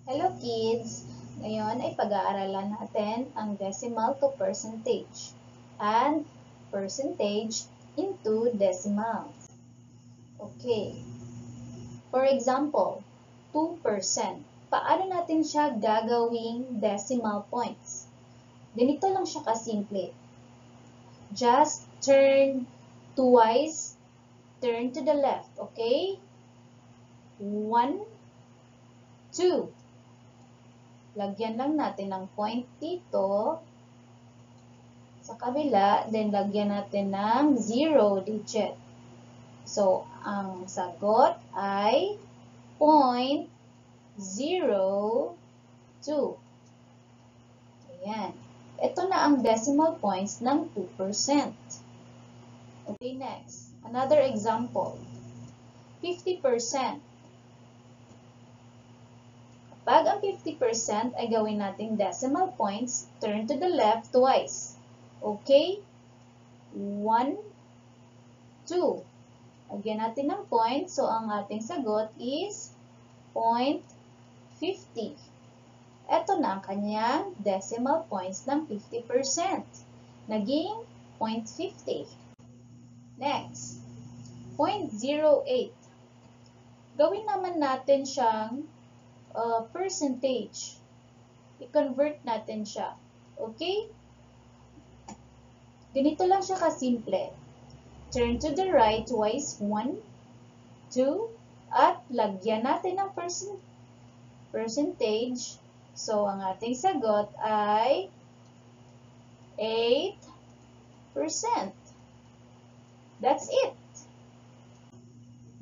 Hello kids! Ngayon ay pag-aaralan natin ang decimal to percentage and percentage into decimals. Okay. For example, 2%. Paano natin siya gagawing decimal points? Ganito lang siya kasimple. Just turn twice, turn to the left, okay? 1, 2. Lagyan lang natin ng point dito sa kabila, then lagyan natin ng 0 digit. So, ang sagot ay 0.02. Ayan. Ito na ang decimal points ng 2%. Okay, next. Another example. 50%. Pag ang 50% ay gawin nating decimal points, turn to the left twice. Okay? 1, 2. Lagyan natin ng point, so ang ating sagot is 0.50. Ito na ang kanyang decimal points ng 50%. Naging 0.50. Next, 0.08. Gawin naman natin siyang percentage. I-convert natin siya. Okay? Ganito lang siya kasimple. Turn to the right twice, 1, 2, at lagyan natin ng percentage. So, ang ating sagot ay 8%. That's it.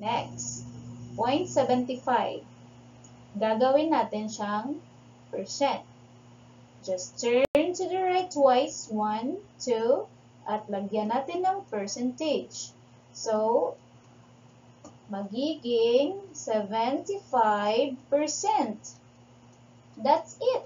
Next, 0.75. Gagawin natin siyang percent. Just turn to the right twice, 1, 2, at lagyan natin ng percentage. So, magiging 75%. That's it.